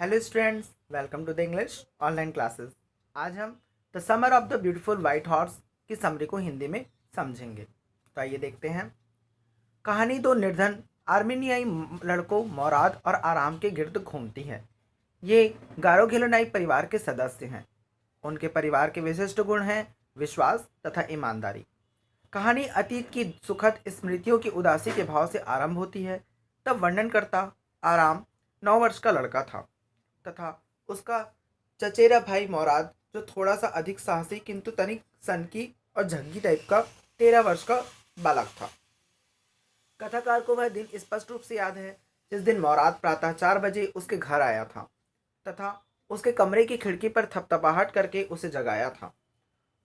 Hello students, welcome to the English online classes. आज हम the summer of the beautiful white horse की summary को हिंदी में समझेंगे। तो आइए देखते हैं। कहानी दो निर्धन आर्मेनियाई लड़कों मोराद और आराम के गिर्द घूमती है। ये गारो घिलोनाई परिवार के सदस्य हैं। उनके परिवार के विशिष्ट गुण हैं विश्वास तथा ईमानदारी। कहानी अतीत की सुखद स्मृतियों की उदासी के भाव से आरंभ होती है। तब वर्णनकर्ता आराम 9 वर्ष का लड़का था तथा उसका चचेरा भाई मोराद जो थोड़ा सा अधिक साहसी किंतु तनिक सनकी और झग्गी टाइप का 13 वर्ष का बालक था। कथाकार को वह दिन स्पष्ट रूप से याद है जिस दिन मोराद प्रातः 4 बजे उसके घर आया था तथा उसके कमरे की खिड़की पर थपथपाहट करके उसे जगाया था।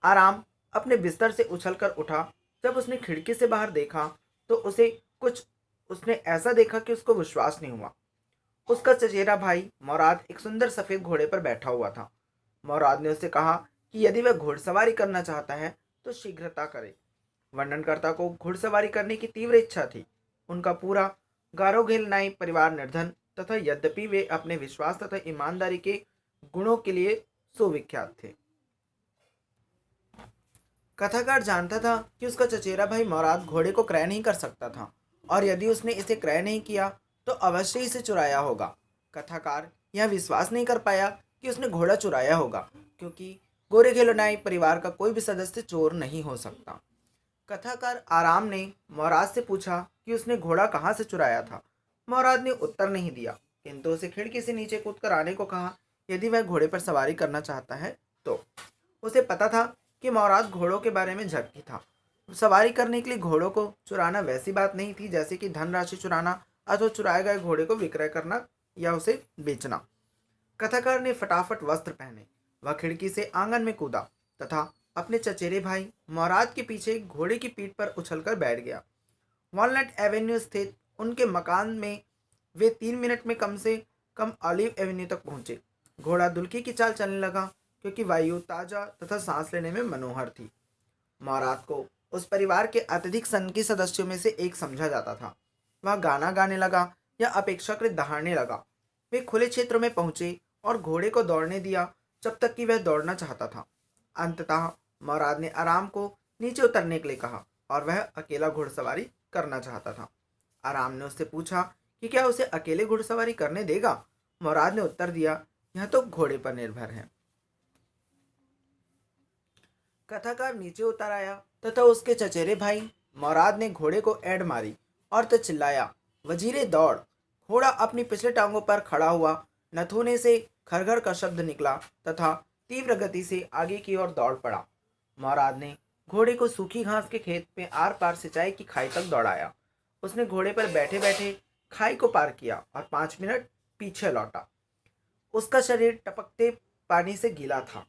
आराम अपने बिस्तर से उछलकर उठा। जब उसने खिड़की से बाहर देखा तो उसने ऐसा देखा कि उसको विश्वास नहीं हुआ। उसका चचेरा भाई मोराद एक सुंदर सफेद घोड़े पर बैठा हुआ था। मोराद ने उससे कहा कि यदि वह घुड़सवारी करना चाहता है तो शीघ्रता करे। वर्णनकर्ता को घुड़सवारी करने की तीव्र इच्छा थी। उनका पूरा गारोघेलनाई परिवार निर्धन तथा यद्यपि वे अपने विश्वास तथा ईमानदारी के गुणों के लिए सुविख्यात थे। कथाकार जानता था कि उसका चचेरा भाई मोराद घोड़े को क्रय नहीं कर सकता था और यदि उसने इसे क्रय नहीं किया तो अवश्य इसे चुराया होगा। कथाकार यह विश्वास नहीं कर पाया कि उसने घोड़ा चुराया होगा, क्योंकि गोरे घिलोनाई परिवार का कोई भी सदस्य चोर नहीं हो सकता। कथाकार आराम ने मोराद से पूछा कि उसने घोड़ा कहाँ से चुराया था। मोराद ने उत्तर नहीं दिया, किंतु उसे खिड़की से नीचे कूदकर आने को कहा यदि वह घोड़े पर सवारी करना चाहता है तो। उसे पता था कि मोराद घोड़ों के बारे में झक्की था। सवारी करने के लिए घोड़ों को चुराना वैसी बात नहीं थी जैसे कि धनराशि चुराना अथवा चुराए गए घोड़े को विक्रय करना या उसे बेचना। कथाकार ने फटाफट वस्त्र पहने। वह खिड़की से आंगन में कूदा तथा अपने चचेरे भाई मोराद के पीछे घोड़े की पीठ पर उछलकर बैठ गया। वॉलनट एवेन्यू स्थित उनके मकान में वे 3 मिनट में कम से कम ऑलिव एवेन्यू तक पहुंचे। घोड़ा दुल्की की चाल चलने लगा क्योंकि वायु ताजा तथा सांस लेने में मनोहर थी। मोराद को उस परिवार के अत्यधिक सनकी सदस्यों में से एक समझा जाता था। वह गाना गाने लगा या अपेक्षाकृत दहाड़ने लगा। वे खुले क्षेत्र में पहुंचे और घोड़े को दौड़ने दिया जब तक कि वह दौड़ना चाहता था। अंततः मोराद ने आराम को नीचे उतरने के लिए कहा और वह अकेला घुड़सवारी करना चाहता था। आराम ने उससे पूछा कि क्या उसे अकेले घुड़सवारी करने देगा। मोराद ने उत्तर दिया, यह तो घोड़े पर निर्भर है। कथाकार नीचे उतर आया तथा उसके चचेरे भाई मोराद ने घोड़े को एड़ मारी और तो चिल्लाया, वजीरे दौड़। घोड़ा अपनी पिछले टांगों पर खड़ा हुआ। नथुने से खरखर का शब्द निकला तथा तीव्र गति से आगे की ओर दौड़ पड़ा। मोराद ने घोड़े को सूखी घास के खेत में आर पार सिंचाई की खाई तक दौड़ाया। उसने घोड़े पर बैठे बैठे खाई को पार किया और 5 मिनट पीछे लौटा। उसका शरीर टपकते पानी से गीला था।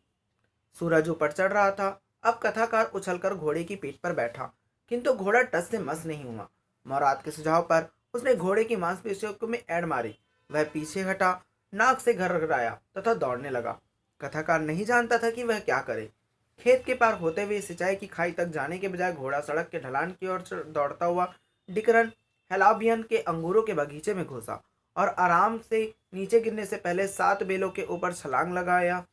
सूरज ऊपर चढ़ रहा था। अब कथाकार उछलकर घोड़े की पीठ पर बैठा, किंतु घोड़ा टस से मस नहीं हुआ। मोराद के सुझाव पर उसने घोड़े की मांसपेशियों में एड़ मारी। वह पीछे हटा, नाक से घरघराया तथा दौड़ने लगा। कथाकार नहीं जानता था कि वह क्या करे। खेत के पार होते हुए सिंचाई की खाई तक जाने के बजाय घोड़ा सड़क के ढलान की ओर दौड़ता हुआ डिकरन हेलाबियन के अंगूरों के बगीचे में घुसा और आराम से नीचे गिरने से पहले 7 बेलों के ऊपर छलांग लगाया।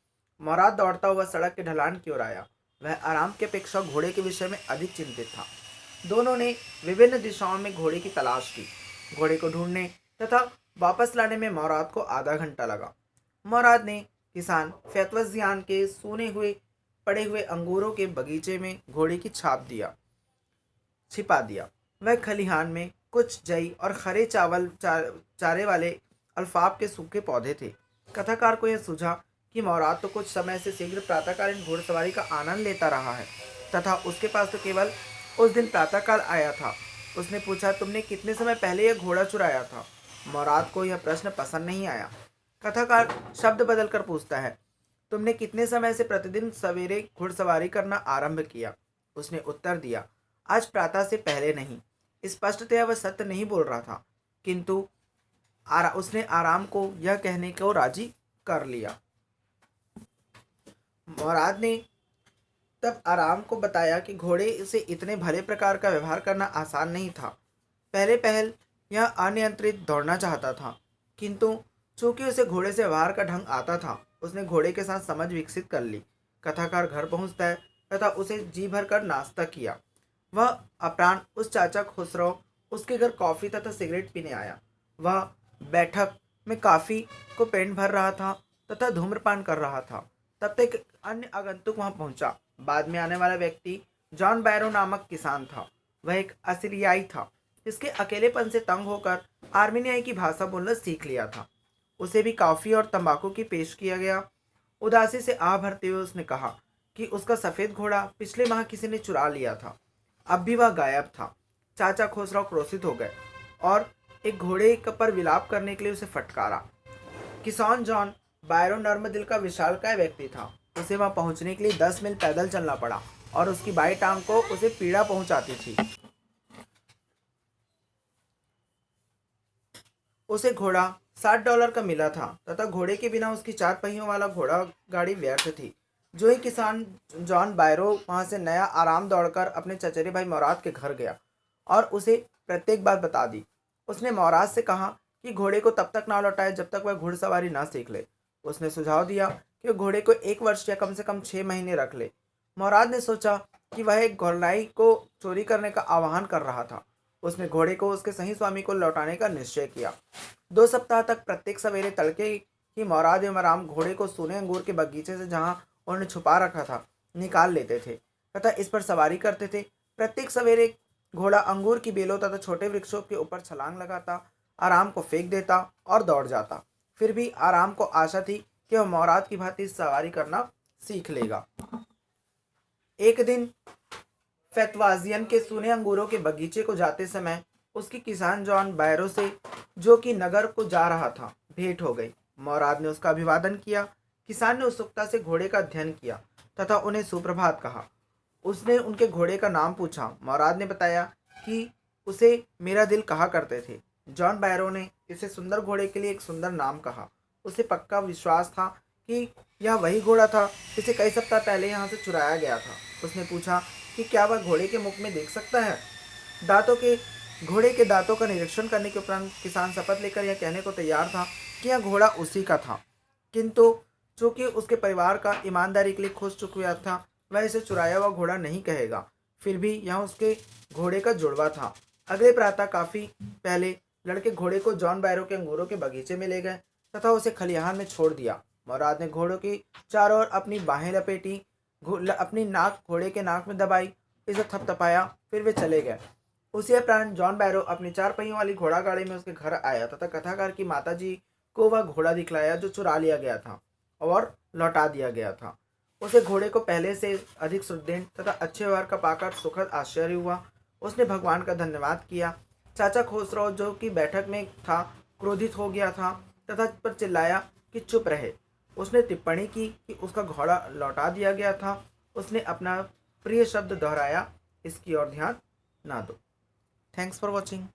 मोराद दौड़ता हुआ सड़क के ढलान की ओर आया। वह आराम की अपेक्षा घोड़े के विषय में अधिक चिंतित था। दोनों ने विभिन्न दिशाओं में घोड़े की तलाश की। घोड़े को ढूंढने तथा वापस लाने में मोराद को आधा घंटा लगा। मोराद ने किसान फैतवजियान के सूने हुए पड़े हुए अंगूरों के बगीचे में घोड़े की छाप छिपा दिया। वह खलिहान में कुछ जई और खरे चारे वाले अल्फाब के सूखे पौधे थे। कथाकार को यह सूझा कि मोराद तो कुछ समय से शीघ्र प्रातःकालीन घुड़सवारी का आनंद लेता रहा है तथा उसके पास तो केवल उस दिन प्रातःकाल आया था। उसने पूछा, तुमने कितने समय पहले यह घोड़ा चुराया था। मोराद को यह प्रश्न पसंद नहीं आया। कथाकार शब्द बदलकर पूछता है, तुमने कितने समय से प्रतिदिन सवेरे घुड़सवारी करना आरंभ किया। उसने उत्तर दिया, आज प्रातः से पहले नहीं। स्पष्टतया वह सत्य नहीं बोल रहा था, किंतु उसने आराम को यह कहने को राजी कर लिया। मोराद ने तब आराम को बताया कि घोड़े से इतने भले प्रकार का व्यवहार करना आसान नहीं था। पहले पहल यह अनियंत्रित दौड़ना चाहता था, किंतु चूंकि उसे घोड़े से व्यवहार का ढंग आता था, उसने घोड़े के साथ समझ विकसित कर ली। कथाकार घर पहुंचता है तथा उसे जी भर कर नाश्ता किया। वह अपराह्न उस चाचा खुसरो उसके घर कॉफी तथा सिगरेट पीने आया। वह बैठक में काफी को पेंट भर रहा था तथा धूम्रपान कर रहा था। तब तक एक अन्य आगंतुक वहां पहुंचा। बाद में आने वाला व्यक्ति जॉन बैरो नामक किसान था। वह एक असीरियाई था जिसके अकेलेपन से तंग होकर आर्मेनियाई की भाषा बोलना सीख लिया था। उसे भी कॉफी और तंबाकू की पेश किया गया। उदासी से आह भरते हुए उसने कहा कि उसका सफेद घोड़ा पिछले माह किसी ने चुरा लिया था। अब भी वह गायब था। चाचा खुसरो क्रोधित हो गए और एक घोड़े पर विलाप करने के लिए उसे फटकारा। किसान जॉन बायरो नर्म दिल का विशालकाय व्यक्ति था। उसे वहां पहुंचने के लिए 10 मील पैदल चलना पड़ा और उसकी बाई टांग को उसे पीड़ा पहुंचाती थी। उसे घोड़ा $60 का मिला था तथा घोड़े के बिना उसकी 4 पहियों वाला घोड़ा गाड़ी व्यर्थ थी। जो ही किसान जॉन बायरो वहां से नया आराम दौड़कर अपने चचेरे भाई मोराद के घर गया और उसे प्रत्येक बात बता दी। उसने मोराद से कहा कि घोड़े को तब तक ना लौटाए जब तक वह घुड़सवारी ना सीख ले। उसने सुझाव दिया कि वह घोड़े को 1 वर्ष या कम से कम 6 महीने रख ले। मोराद ने सोचा कि वह एक घोड़ाई को चोरी करने का आह्वान कर रहा था। उसने घोड़े को उसके सही स्वामी को लौटाने का निश्चय किया। 2 सप्ताह तक प्रत्येक सवेरे तड़के ही मोराद एवं राम घोड़े को सूने अंगूर के बगीचे से जहां उन्होंने छुपा रखा था निकाल लेते थे तथा इस पर सवारी करते थे। प्रत्येक सवेरे घोड़ा अंगूर की बेलों तथा छोटे वृक्षों के ऊपर छलांग लगाता, आराम को फेंक देता और दौड़ जाता। फिर भी आराम को आशा थी कि वह मोराद की भांति सवारी करना सीख लेगा। एक दिन फैतवाजियन के सूने अंगूरों के बगीचे को जाते समय उसकी किसान जॉन बैरो से, जो कि नगर को जा रहा था, भेंट हो गई। मोराद ने उसका अभिवादन किया। किसान ने उत्सुकता से घोड़े का अध्ययन किया तथा उन्हें सुप्रभात कहा। उसने उनके घोड़े का नाम पूछा। मोराद ने बताया कि उसे मेरा दिल कहा करते थे। जॉन बैरो ने इसे सुंदर घोड़े के लिए एक सुंदर नाम कहा। उसे पक्का विश्वास था कि यह वही घोड़ा था जिसे कई सप्ताह पहले यहाँ से चुराया गया था। उसने पूछा कि क्या वह घोड़े के मुख में देख सकता है। घोड़े के दांतों का निरीक्षण करने के उपरांत किसान शपथ लेकर यह कहने को तैयार था कि यह घोड़ा उसी का था, किंतु चूंकि उसके परिवार का ईमानदारी के लिए खोज चुका था, वह इसे चुराया हुआ घोड़ा नहीं कहेगा। फिर भी यह उसके घोड़े का जुड़वा था। अगले प्रातः काफी पहले लड़के घोड़े को जॉन बैरो के अंगूरों के बगीचे में ले गए तथा उसे खलिहान में छोड़ दिया। मोराद ने घोड़ों की चारों ओर अपनी बाहें लपेटी, अपनी नाक घोड़े के नाक में दबाई, इसे थपथपाया, फिर वे चले गए। उसी उपरांत जॉन बैरो अपनी 4 पहियों वाली घोड़ा गाड़ी में उसके घर आया तथा कथाकार की माताजी को वह घोड़ा दिखलाया जो चुरा लिया गया था और लौटा दिया गया था। उसे घोड़े को पहले से अधिक सुदृढ़ तथा अच्छे व्यवहार का पाकर सुखद आश्चर्य हुआ। उसने भगवान का धन्यवाद किया। चाचा खुसरो, जो कि बैठक में था, क्रोधित हो गया था तथा पर चिल्लाया कि चुप रहे। उसने टिप्पणी की कि उसका घोड़ा लौटा दिया गया था। उसने अपना प्रिय शब्द दोहराया, इसकी ओर ध्यान ना दो। Thanks for watching.